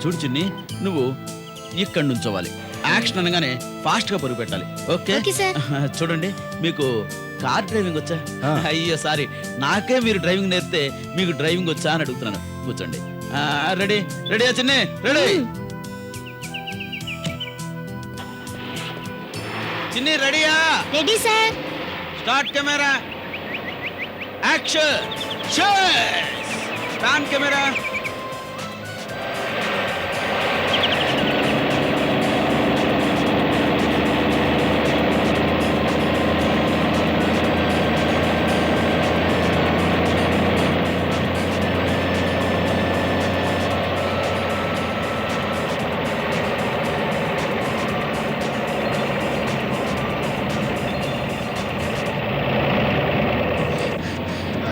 చూడు చిన్ని, నువ్వు ఇక్కడి నుంచోవాలి. యాక్షన్ అనగానే ఫాస్ట్ గా పరుగు పెట్టాలి. Okay okay sir. చూడండి, మీకు కార్ డ్రైవింగ్ వచ్చా? ఆ. అయ్యో సారీ, నాకే మీరు డ్రైవింగ్ నేర్పితే మీకు డ్రైవింగ్ వచ్చా అని అడుగుతున్నాను. కూర్చోండి. రెడీ రెడీయా చిన్ని? రెడీ చిన్ని, రెడీయా? Ready sir. Start camera, action, stand camera.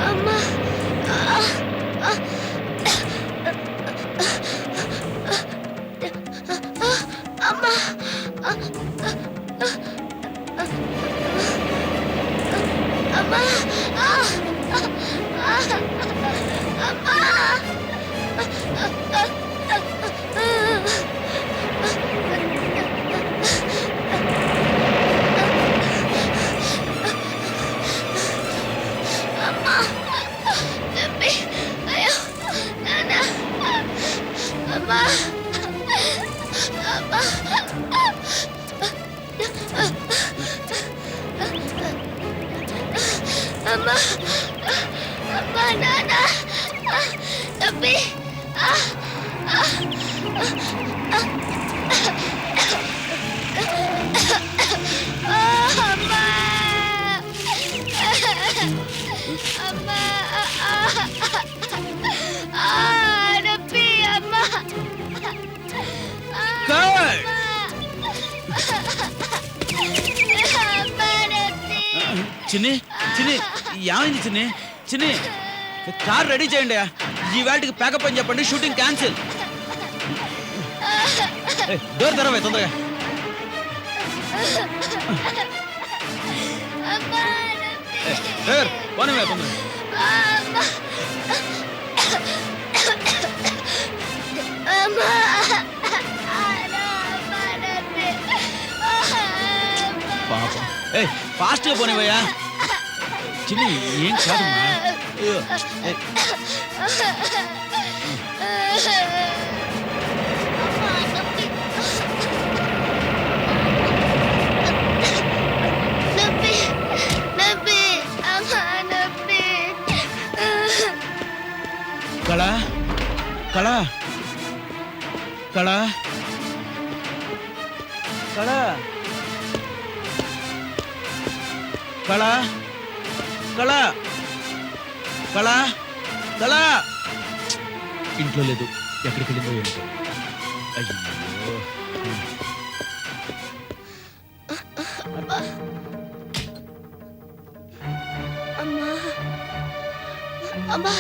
అమ్మా. అమ్మా. అమ్మా. నొప్పి. అయ్యో నాన్న. అమ్మా. అమ్మా. అమ్మా. అమ్మా నాన్న. నొప్పి. అమ్మా. అమ్మా. నొప్పి. అమ్మా. Good. అమ్మా నొప్పి. చిన్ని చిన్ని, ఏమైంది చిన్ని? చిన్ని, కార్ రెడీ చేయండి. ఈ వేళకి ప్యాకప్ అని చెప్పండి, షూటింగ్ క్యాన్సిల్. డోర్ తెరవే తొందరగా. అమ్మా నొప్పి. డ్రైవర్ పోనివే తొందరగా. అమ్మా. అమ్మా. అమ్మా నొప్పి. పాపం. ఫాస్ట్ గా పోనివయ్యా. చిన్ని, ఏం కాదమ్మా. అయ్యో. ఏయ్, నొప్పి. నొప్పి. అమ్మా నొప్పి. కళ కళ కళ కళ కళ కళ కళ కళ ఇంట్లో లేదు. ఎక్కడికి వెళ్ళిందో ఏంటో. అయ్యో. అమ్మా. అమ్మా.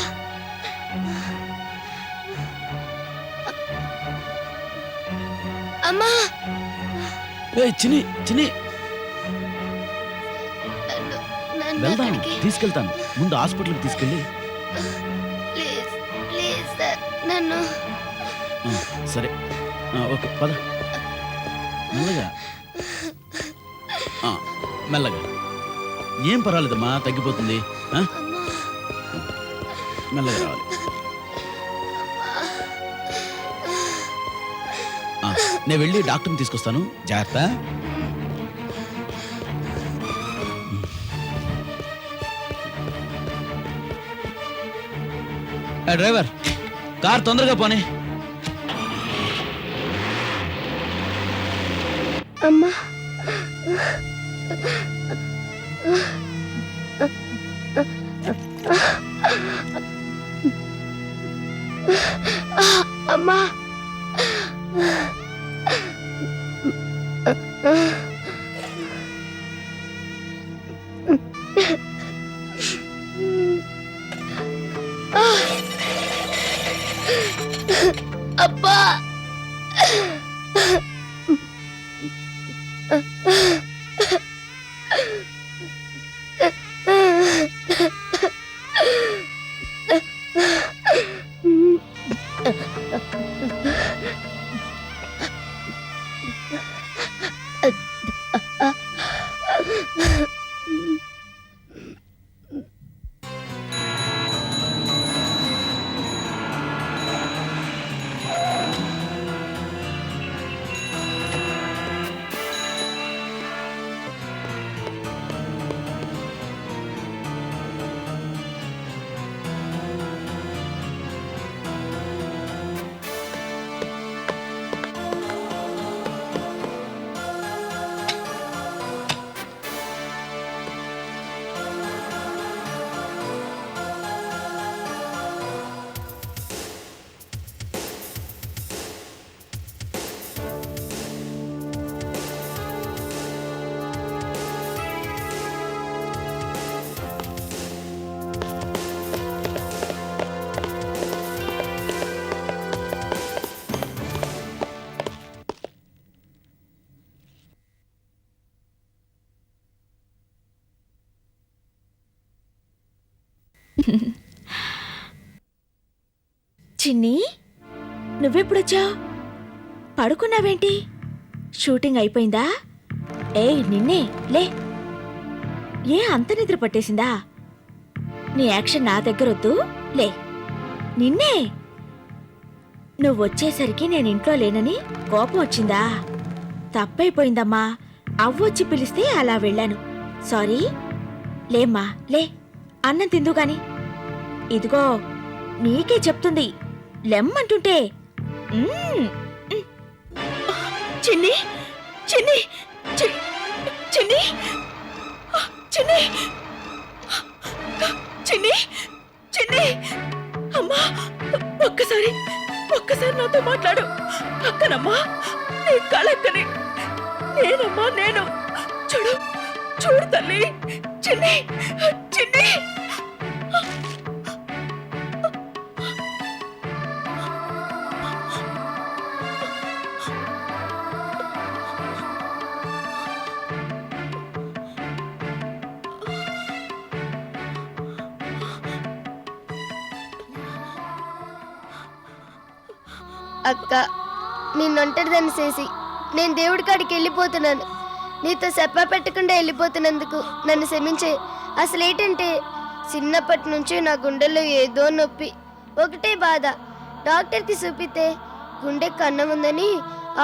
అమ్మా. చిన్ని చిన్ని, నన్ను వెళ్దాం. అక్కడికి. తీసుకెళ్తాను. ముందు హాస్పిటల్కి తీసుకెళ్ళి. ప్లీజ్ ప్లీజ్ సార్, నన్ను. సరే, ఓకే పద. మెల్లగా మెల్లగా. ఏం పర్వాలేదమ్మా, తగ్గిపోతుంది. అమ్మా. మెల్లగా రావాలి. నేను వెళ్ళి డాక్టర్ని తీసుకొస్తాను. జాగ్రత్త. డ్రైవర్, కార్ తొందరగా పోనీ. అమ్మా. అమ్మా. అబ్బా. చిన్ని, నువ్వెప్పుడొచ్చావు? పడుకున్నావేంటి? షూటింగ్ అయిపోయిందా? ఏయ్ నిన్నే లే. ఏ అంత నిద్ర పట్టేసిందా? నీ యాక్షన్ నా దగ్గరొద్దు, లే. నిన్నే. నువ్వొచ్చేసరికి నేను ఇంట్లో లేనని కోపం వచ్చిందా? తప్పైపోయిందమ్మా. అవ్వొచ్చి పిలిస్తే అలా వెళ్ళాను. సారీ. లేమ్మా లే, అన్నం తిందు గాని. ఇదిగో నీకే చెప్తుంది, లెమ్మంటుంటే. చిన్ని చిన్ని చిన్ని చిన్ని చిన్ని చిన్ని అమ్మా, ఒక్కసారి నాతో మాట్లాడు. అక్కనమ్మా, నీ కళక్కని నేనమ్మా, నేను. చూడు తల్లి. చిన్ని చిన్ని అక్క, నిన్నొంటరిదని చేసి నేను దేవుడి కాడికి వెళ్ళిపోతున్నాను. నీతో చెప్ప పెట్టకుండా వెళ్ళిపోతున్నందుకు నన్ను క్షమించే. అసలేంటంటే చిన్నప్పటి నుంచి నా గుండెల్లో ఏదో నొప్పి, ఒకటే బాధ. డాక్టర్కి చూపితే గుండె కన్నం ఉందని,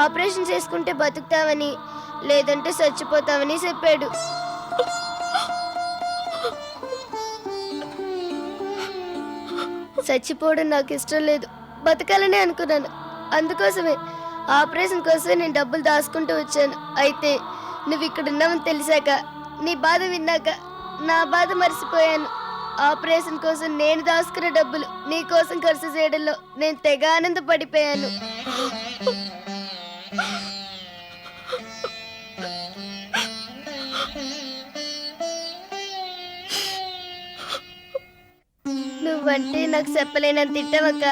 ఆపరేషన్ చేసుకుంటే బతుకుతావని, లేదంటే చచ్చిపోతావని చెప్పాడు. చచ్చిపోవడం నాకు ఇష్టం లేదు, బతకాలనే అనుకున్నాను. అందుకోసమే ఆపరేషన్ కోసం నేను డబ్బులు దాచుకుంటూ వచ్చాను. అయితే నువ్వు ఇక్కడ ఉన్నావని తెలిసాక, నీ బాధ విన్నాక నా బాధ మర్చిపోయాను. ఆపరేషన్ కోసం నేను దాచుకున్న డబ్బులు నీ కోసం ఖర్చు చేయడంలో నేను తెగ ఆనందపడిపోయాను. నువ్వంటే నాకు చెప్పలేనంత తిట్టవక్క.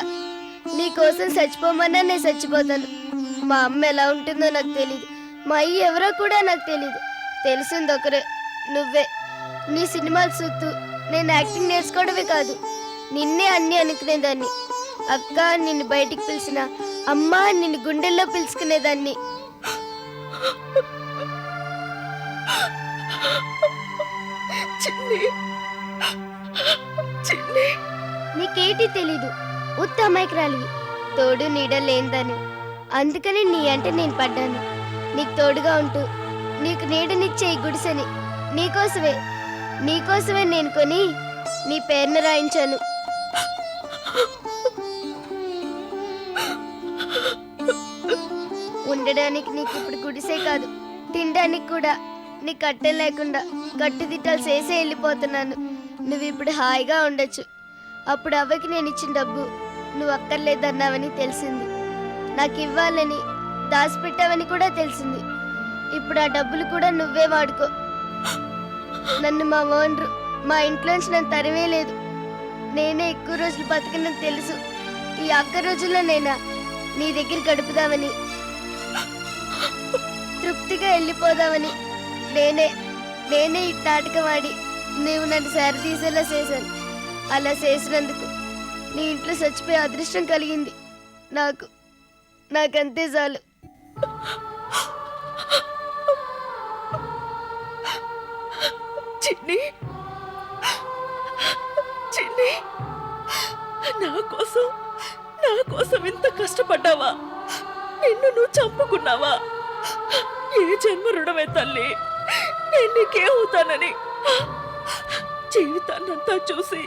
నీ కోసం చచ్చిపోమన్నా నేను చచ్చిపోతాను. మా అమ్మ ఎలా ఉంటుందో నాకు తెలీదు, మా అయ్య ఎవరో కూడా నాకు తెలీదు. తెలిసింది ఒకరే, నువ్వే. నీ సినిమాలు చూస్తూ నేను యాక్టింగ్ నేర్చుకోవడమే కాదు, నిన్నే అన్నీ అనుకునేదాన్ని. అక్క నిన్ను బయటికి పిలిచిన, అమ్మ నిన్ను గుండెల్లో పిలుచుకునేదాన్ని. నీకేటి తెలీదు, ఉత్త అమాయకురాలివి, తోడు నీడ లేందని. అందుకని నీ అంటే నేను పడ్డాను. నీకు తోడుగా ఉంటూ నీకు నీడనిచ్చే ఈ గుడిసెని నీకోసమే నేను కొని నీ పేరును రాయించాను. ఉండడానికి నీకు ఇప్పుడు గుడిసే కాదు, తినడానికి కూడా నీ కట్టె లేకుండా కట్టుదిట్టాలు చేసే వెళ్ళిపోతున్నాను. నువ్వు ఇప్పుడు హాయిగా ఉండొచ్చు. అప్పుడు అవ్వకి నేను ఇచ్చిన డబ్బు నువ్వు అక్కర్లేదన్నావని తెలిసింది. నాకు ఇవ్వాలని దాచిపెట్టావని కూడా తెలిసింది. ఇప్పుడు ఆ డబ్బులు కూడా నువ్వే వాడుకో. నన్ను మా ఓనరు మా ఇంట్లోంచి నన్ను తరివే లేదు. నేనే ఎక్కువ రోజులు బతకనని తెలుసు. ఈ అక్క రోజుల్లో నేనా నీ దగ్గర గడుపుదామని, తృప్తిగా వెళ్ళిపోదామని నేనే ఈ నాటకం ఆడి నీవు నన్ను సరితీసేలా చేశాను. అలా చేసినందుకు నీ ఇంట్లో చచ్చిపోయే అదృష్టం కలిగింది నాకంతే చాలు. చిన్ని చిన్ని నా కోసం ఇంత కష్టపడ్డావా? నిన్ను నువ్వు చంపుకున్నావా? ఏ జన్మ రుణమే తల్లి, నేను నీకేమవుతానని. జీవితాన్నంతా చూసి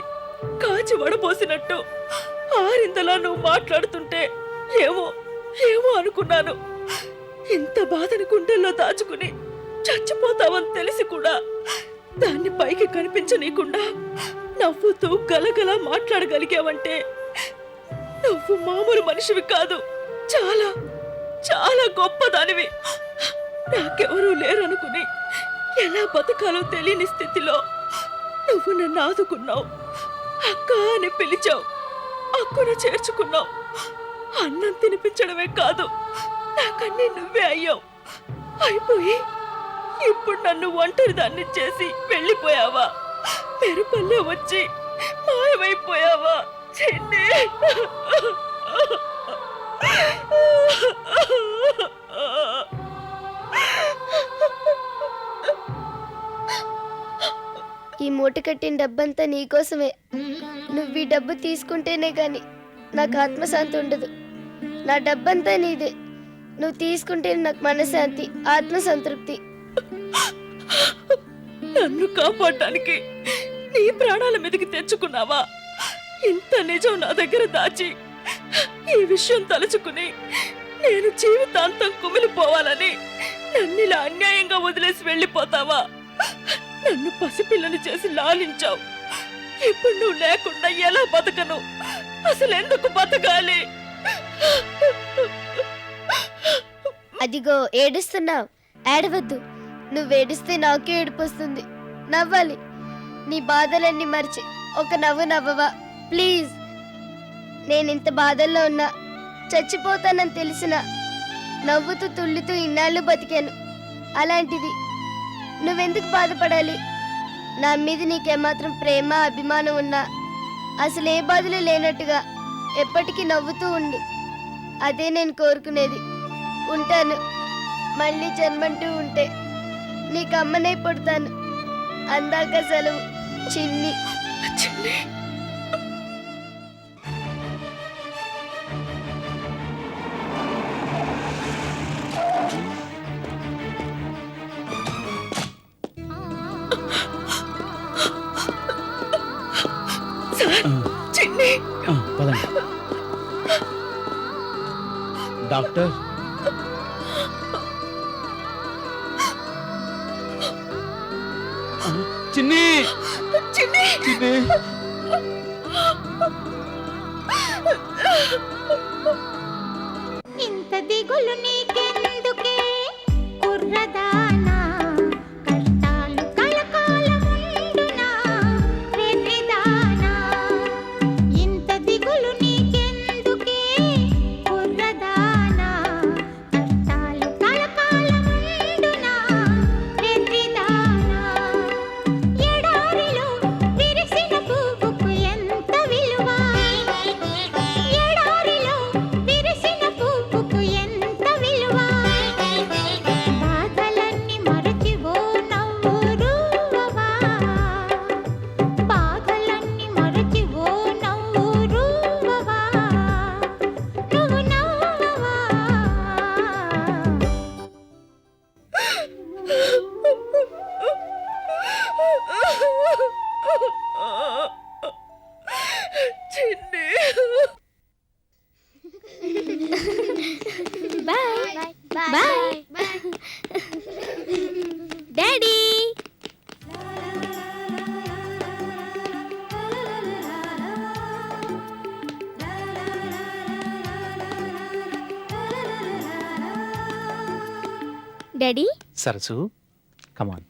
కాచి వడపోసినట్టు ఆరిందలా నువ్వు మాట్లాడుతుంటే ఏమో అనుకున్నాను. ఇంత బాధని గుండెల్లో దాచుకుని చచ్చిపోతావని తెలిసి కూడా దాన్ని పైకి కనిపించనీయకుండా నవ్వుతూ గలగలా మాట్లాడగలిగావంటే నువ్వు మామూలు మనిషివి కాదు, చాలా చాలా గొప్పదానివి. నాకెవరూ లేరనుకుని ఎలా బతకాలో తెలియని స్థితిలో నువ్వు నన్ను ఆదుకున్నావు. అక్క అని పిలిచావు, అక్కును చేర్చుకున్నావు. అన్నం తినిపించడమే కాదు, నాకన్నీ నువ్వే అయ్యావు. అయిపోయి ఇప్పుడు నన్ను ఒంటరి దాన్ని చేసి వెళ్ళిపోయావా? మెరుపల్లే వచ్చి మాయమైపోయావా? చిన్ని ఈ మూట కట్టిన డబ్బంతా నీకోసమే. నువ్వు ఈ డబ్బు తీసుకుంటేనే కానీ నాకు ఆత్మశాంతి ఉండదు. నా డబ్బంతా నీదే. నువ్వు తీసుకుంటే నాకు మనశ్శాంతి, ఆత్మసంతృప్తి. నన్ను కాపాడటానికి నీ ప్రాణాల మీదకి తెచ్చుకున్నావా? ఇంత నిజం నా దగ్గర దాచి ఈ విషయం తలుచుకుని నేను జీవితాంతం కుమిలిపోవాలని నన్నిలా అన్యాయంగా వదిలేసి వెళ్ళిపోతావా? నన్ను పసిపిల్లని చేసి లాలించావు. ఇప్పుడు నువ్వు లేకుండా ఎలా బతకను? అసలు ఎందుకు బతకాలి? అదిగో ఏడుస్తున్నావు, ఏడవద్దు. నువ్వు ఏడిస్తే నాకే ఏడుపొస్తుంది. నవ్వాలి. నీ బాధలన్నీ మర్చి ఒక నవ్వు నవ్వవా ప్లీజ్. నేనింత బాధల్లో ఉన్నా, చచ్చిపోతానని తెలిసిన నవ్వుతూ తుళ్ళుతూ ఇన్నాళ్ళు బతికాను. అలాంటిది నువ్వెందుకు బాధపడాలి? నా మీద నీకేమాత్రం ప్రేమ అభిమానం ఉన్నా అసలు ఏ బాధలు లేనట్టుగా ఎప్పటికీ నవ్వుతూ ఉండు. అదే నేను కోరుకునేది. ఉంటాను. మళ్ళీ జన్మంటూ ఉంటే నీకు అమ్మనే పుడతాను. అందాక సెలవు. చిన్ని. చిన్ని చిన్ని పదండి డాక్టర్. చిన్ని చిన్ని చిన్ని ఇంత దిగులు నీకెందుకే కుర్రదానా, కష్టాలు కలకాలముండునా వెర్రిదానా. ఇంత దిగులు నీకెందుకే కుర్రదానా, కష్టాలు కలకాలముండునా వెర్రిదానా. ఎడారిలో విరిసిన పువ్వుకు ఎంత విలువ, ఎడారిలో విరిసిన పువ్వుకు ఎంత విలువ. బాధలన్నీ మరచి ఓ నవ్వు రూవవా, బాధలన్నీ మరచి ఓ నవ్వు రూవవా, నువ్వు నవ్వవా. చిన్ని బాయ్ బాయ్ డాడీ. డాడీ సరసు కమాన్.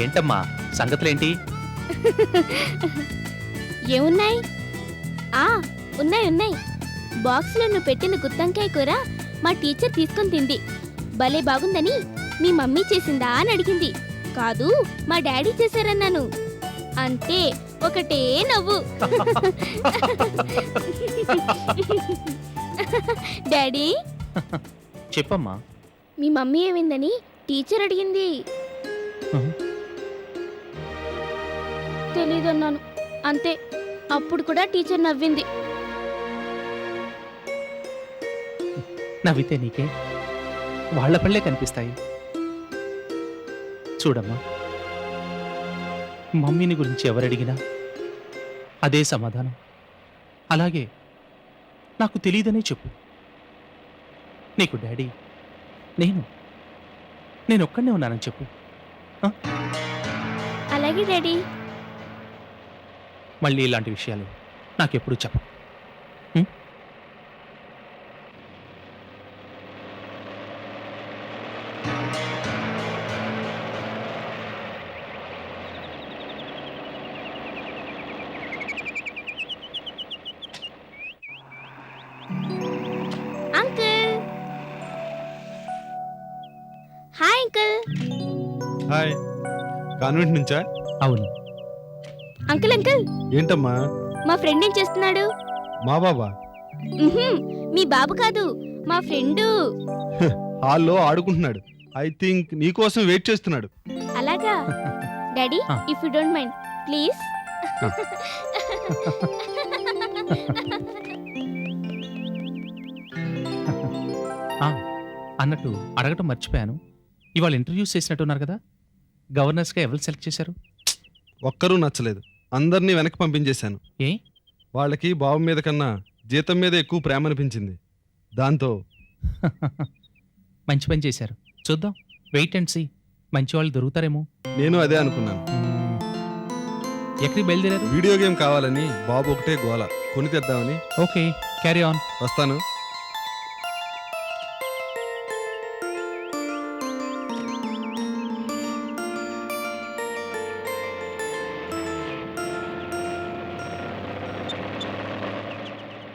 ఏంటమ్మా సంగతులేంటి? ఏమున్నాయి? ఉన్నాయి బాక్స్లో నువ్వు పెట్టిన గుత్తంకాయ కూర మా టీచర్ తీసుకొని తింది. భలే బాగుందని మీ మమ్మీ చేసిందా అని అడిగింది. కాదు, మా డాడీ చేశారన్నాను. అంతే, ఒకటే నవ్వు. డాడీ, చెప్పమ్మా. మీ మమ్మీ ఏమైందని టీచర్ అడిగింది. తెలీదన్నాను. అంతే, అప్పుడు కూడా టీచర్ నవ్వింది. నవ్వితే నీకే వాళ్ళ పళ్ళే కనిపిస్తాయి. చూడమ్మా, మమ్మీని గురించి ఎవరడిగినా అదే సమాధానం. అలాగే నాకు తెలియదనే చెప్పు. నీకు డాడీ, నేను ఒక్కడనే ఉన్నానని చెప్పు. అలాగే డాడీ. మళ్ళీ ఇలాంటి విషయాలు నాకెప్పుడు చెప్పు. Uncle, hi uncle. Hi, convent నుంచా? అవును. అంకుల్ అంకుల్, ఏంటమ్మా? మా ఫ్రెండ్ ఏం చేస్తున్నాడు? మా బాబా మీ బాబు కాదు, మా ఫ్రెండు. హాల్లో ఆడుకుంటున్నాడు. ఐ థింక్ నీకోసం వెయిట్ చేస్తున్నాడు. అలాగా? Daddy, if you don't mind please. అన్నట్టు అడగటం మర్చిపోయాను. ఇవాళ ఇంటర్వ్యూస్ చేసినట్టున్నారు కదా, గవర్నర్స్గా ఎవరు సెలెక్ట్ చేశారు? ఒక్కరూ నచ్చలేదు. అందరినీ వెనక్కి పంపించేశాను. ఏ? వాళ్ళకి బాబు మీద కన్నా జీతం మీద ఎక్కువ ప్రేమ అనిపించింది. దాంతో మంచి పని చేశారు. చూద్దాం, వెయిట్ అండ్ సీ. మంచి వాళ్ళు దొరుకుతారేమో. నేను అదే అనుకున్నాను. ఎక్కడికి బయలుదేరారు? వీడియో గేమ్ కావాలని బాబు ఒకటే గోల, కొని తెద్దామని. Okay, carry on. వస్తాను.